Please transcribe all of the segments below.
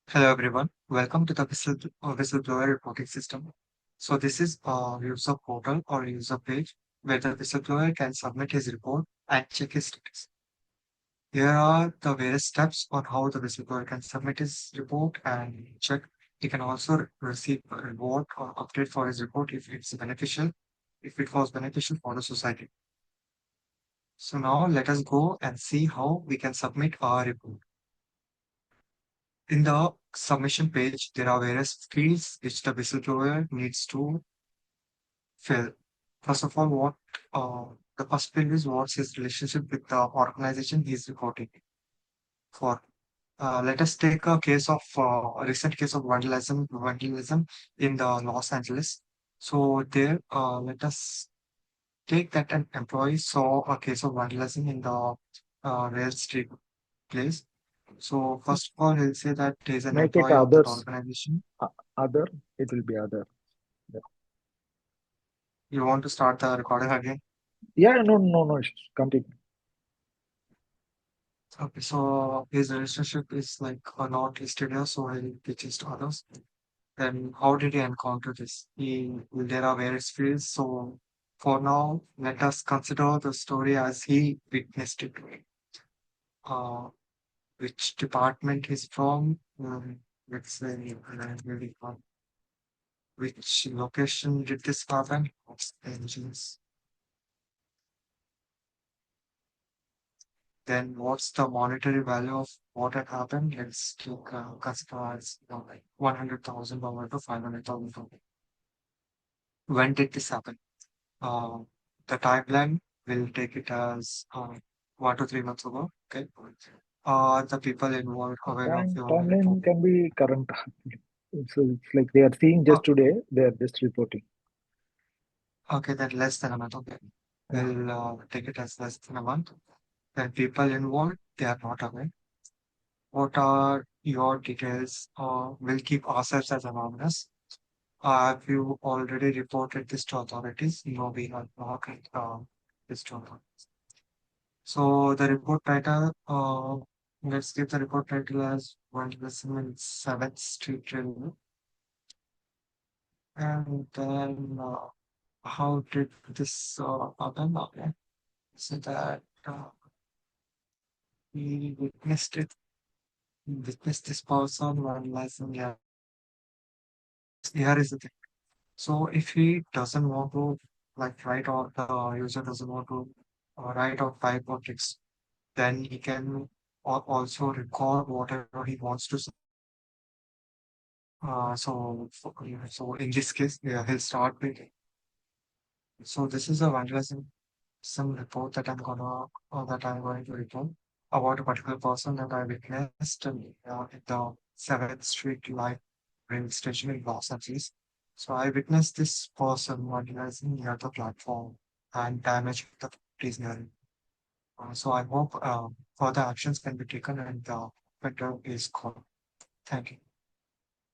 Hello everyone, welcome to the whistleblower reporting system. So this is a user portal or user page where the whistleblower can submit his report and check his status. Here are the various steps on how the whistleblower can submit his report and check. He can also receive a reward or update for his report if it was beneficial for the society. So now let us go and see how we can submit our report. In the submission page, there are various fields which the whistleblower needs to fill. First of all, what the first field is what's his relationship with the organization he's reporting for. Let us take a recent case of vandalism in the Los Angeles. So there, let us take that an employee saw a case of vandalism in the Rail Street place. So first of all, he'll say that he's an Make it employee of that others. organization. Other, it will be other. Yeah, You want to start the recording again? yeah, no issues. Continue. Okay, so his relationship is like not listed here, so he pitches to others. Then how did he encounter this? There are various fields, so for now, let us consider the story as he witnessed it. Uh, which department he's from? Let's say, maybe which location did this happen? What's the engines? Then what's the monetary value of what had happened? Let's take consider as like 100,000 to 500,000. When did this happen? Uh, the timeline will take it as 1 to 3 months ago. Okay. The people involved aware of your report. Timeline can be current. It's like they are seeing Uh, just today. They are just reporting. okay, then less than a month. Okay. Yeah. We'll take it as less than a month. Then people involved, they are not aware. What are your details? We'll keep ourselves as anonymous. Have you already reported this to authorities? No, we have not this to authorities. So the report title, let's give the report title as vandalism in 7th Street Railway. And then how did this happen? Okay. So that we witnessed this person vandalizing. Yeah. Here is the thing. So if he doesn't want to like write or the user doesn't want to write or type or text, then he can also record whatever he wants to say. So in this case, yeah, he'll start with. So this is a vandalism some report that I'm going to report about a particular person that I witnessed in the 7th Street Light rail station in Los Angeles. So I witnessed this person vandalizing near the platform and damaging the properties near it. So I hope further actions can be taken and the offender is caught. Thank you.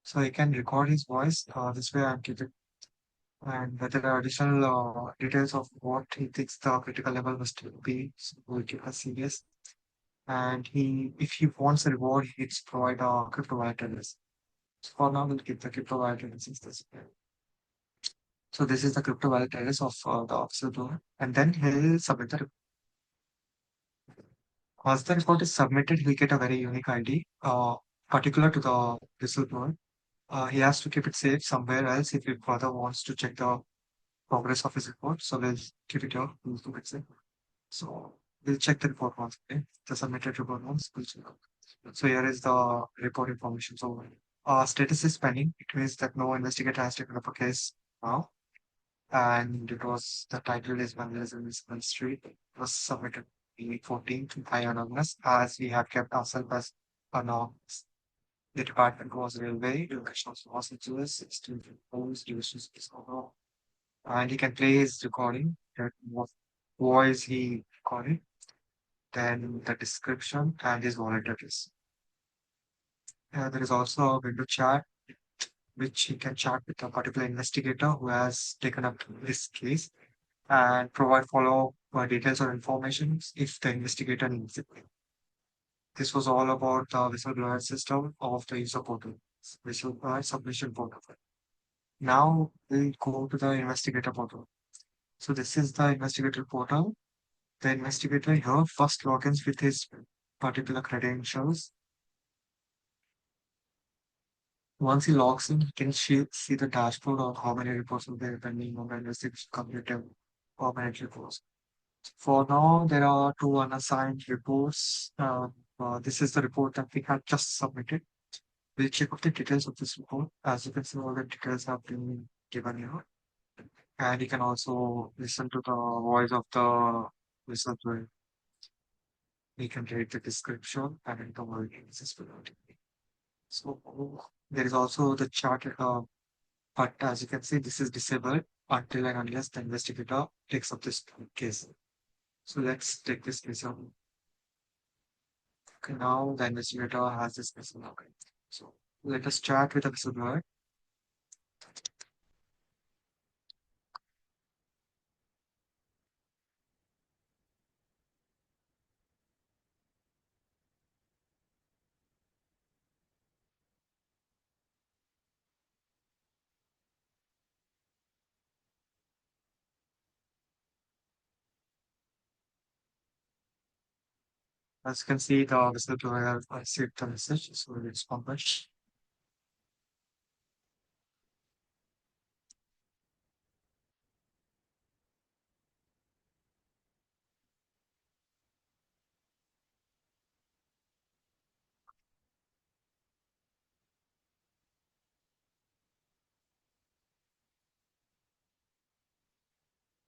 So he can record his voice. This way I keep it. And whether there are additional details of what he thinks the critical level must be, so we'll give a serious. And if he wants a reward, he needs to provide a crypto wallet address. So for now, we'll keep the crypto wallet address as this. So this is the crypto wallet address of the officer donor. And then he'll submit the report. Once the report is submitted, he'll get a very unique ID, particular to the whistleblower. He has to keep it safe somewhere else if he further wants to check the progress of his report. So we'll keep it here. We'll keep it safe. So we'll check the report once, okay? The submitted report once, we'll check. So here is the report information. So status is pending. It means that no investigator has taken up a case now. And it was the title is Vandalism in Seventh Street. It was submitted May 14th by anonymous as we have kept ourselves as anonymous. The department was railway, location of Los Angeles, 16 homes, divisions is overall. And he can play his recording. That what voice he recorded, then the description and his wallet address. There is also a window chat which he can chat with a particular investigator who has taken up this case and provide follow-up details or information if the investigator needs it. This was all about the whistleblower system of the user portal, whistleblower submission portal. Now we'll go to the investigator portal. So this is the investigator portal. The investigator here first logins with his particular credentials. Once he logs in, he can see the dashboard of how many reports are there pending on the investigation completed or many reports. For now, there are two unassigned reports. This is the report that we had just submitted. We'll check out the details of this report. As you can see, all the details have been given here. And you can also listen to the voice of the whistleblower. We can read the description and the wordings as well. So there is also the chart, but as you can see, this is disabled until and unless the investigator takes up this case. So let's take this case up. Okay, now the investigator has this whistleblower. Okay. So let us chat with the whistleblower. As you can see, the whistleblower received the message, so it's published.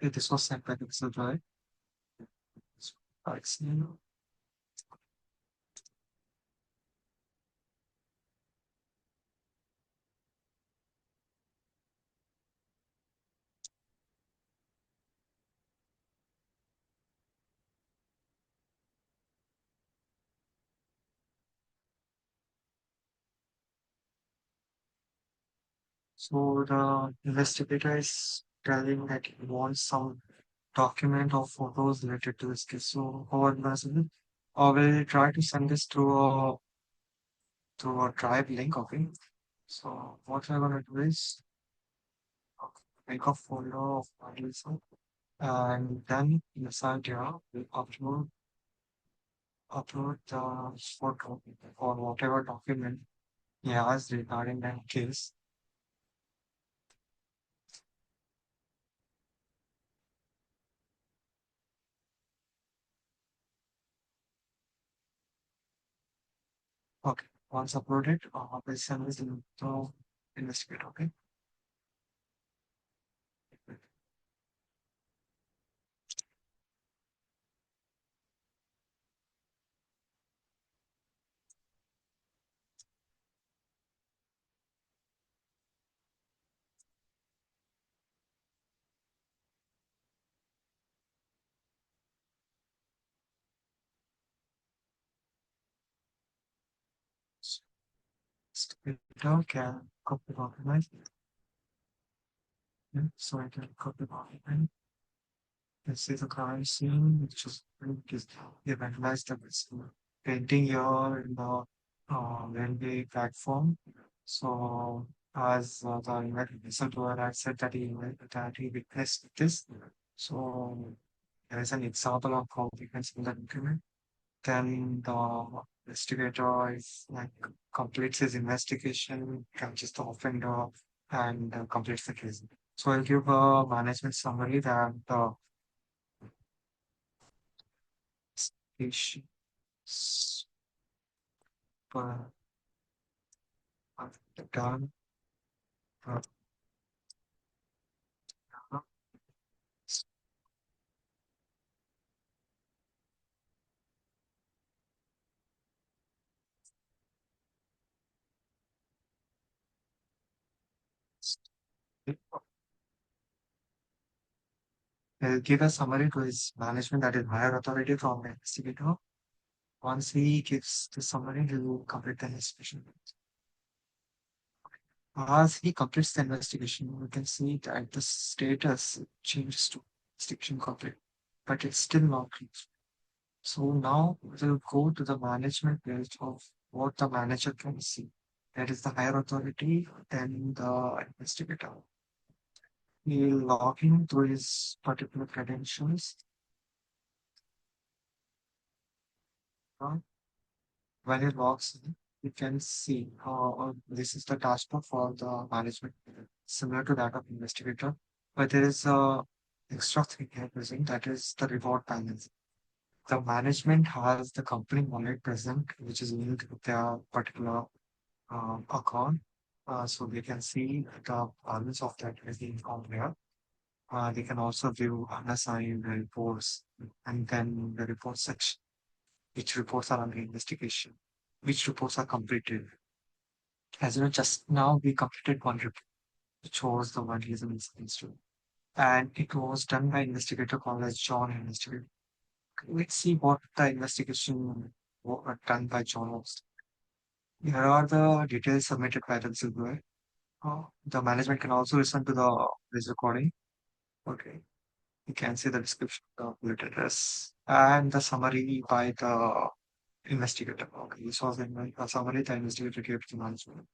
Okay, this was sent by the whistleblower. So, so the investigator is telling that he wants some document or photos related to this case. So how am I going to do it? I will try to send this through a drive link. Okay. So what I'm gonna do is make a folder of files and then inside here we'll upload the photo or whatever document he has regarding that case. Okay. Once uploaded, we'll send this link to investigate. Okay. Investigator can copy document. Yeah, so I can copy document. This is a crime scene, which is they vandalized the painting here in the railway platform. So, as the whistleblower had said that he witnessed this, so there is an example of how we can see the document. Then the investigator is like completes his investigation, catches the offender, and completes the case. So I'll give a management summary that the station per done uh, he'll give a summary to his management, that is higher authority from the investigator. Once he gives the summary, he will complete the investigation. As he completes the investigation, we can see that the status changes to investigation complete, but it's still not reached. So now we'll go to the management page of what the manager can see. That is the higher authority, then the investigator. He'll log in to his particular credentials. uh, When he logs in, you can see this is the dashboard for the management, similar to that of investigator, but there is a extra thing here present, that is the reward balance. The management has the company wallet present, which is linked with their particular account. So they can see the balance of that is being found here. They can also view unassigned reports and then the report section, which reports are under investigation, which reports are completed. As you know, just now we completed one report, which was the one he's instance to. And it was done by investigator called as John Investigator. Let's see what the investigation done by John was. Here are the details submitted by the whistleblower. The management can also listen to this recording. Okay. You can see the description of the bullet address and the summary by the investigator. Okay. This was a summary the investigator gave to the management.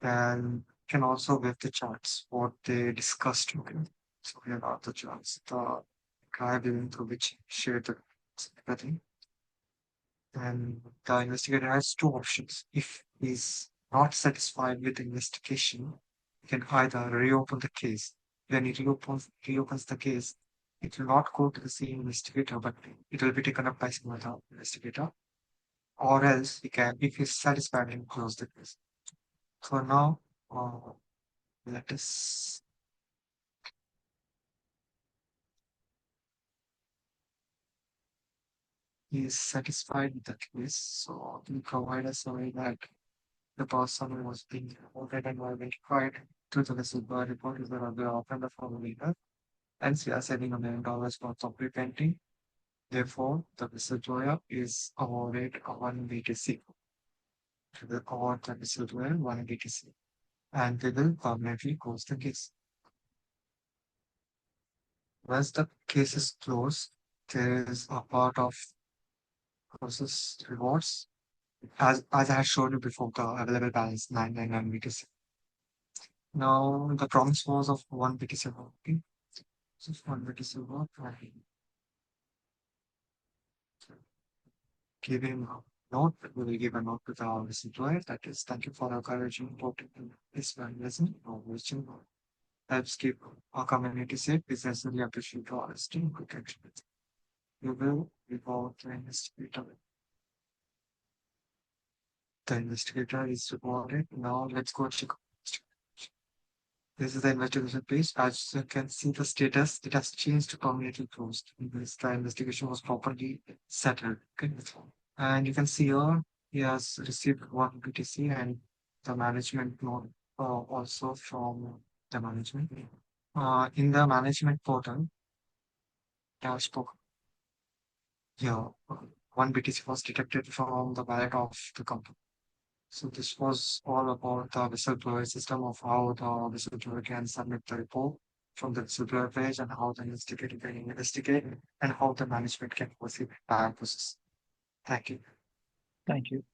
And can also with the charts, what they discussed. Okay. So here are the charts. The guy willing through which shared the everything. And the investigator has two options. If he's not satisfied with the investigation, he can either reopen the case. When he reopens the case, it will not go to the same investigator, but it will be taken up by some other investigator. Or else he can, if he's satisfied, he can close the case. So now, uh, let us he is satisfied with the case. So he provide us a way that the person who was being reported and were verified through the whistleblower report is the other offender for the leader. Hence, we are saving $1 million worth of repenting. Therefore, the whistleblower is awarded a 1 BTC to the award the whistleblower 1 BTC, and they will permanently close the case. Once the case is closed, there is a part of process rewards. As I had shown you before, the available balance 999 BTC. Now, the promise was of 1 BTC. Okay. So, 1 BTC work. I give him a note. We will give a note to the whistleblower. That is, thank you for encouraging reporting this vandalism or reaching helps keep our community safe. We sincerely appreciate your honesty and protection. You will report the investigator. The investigator is reported. Now let's go check. This is the investigation page. As you can see the status, it has changed to permanently closed. Because the investigation was properly settled. Okay. And you can see here he has received 1 BTC and the management note also from the management. In the management portal, dashboard, yeah, 1 BTC was detected from the wallet of the company. So this was all about the whistleblower system of how the whistleblower can submit the report from the whistleblower page and how the investigator can investigate and how the management can proceed the entire process. Thank you. Thank you.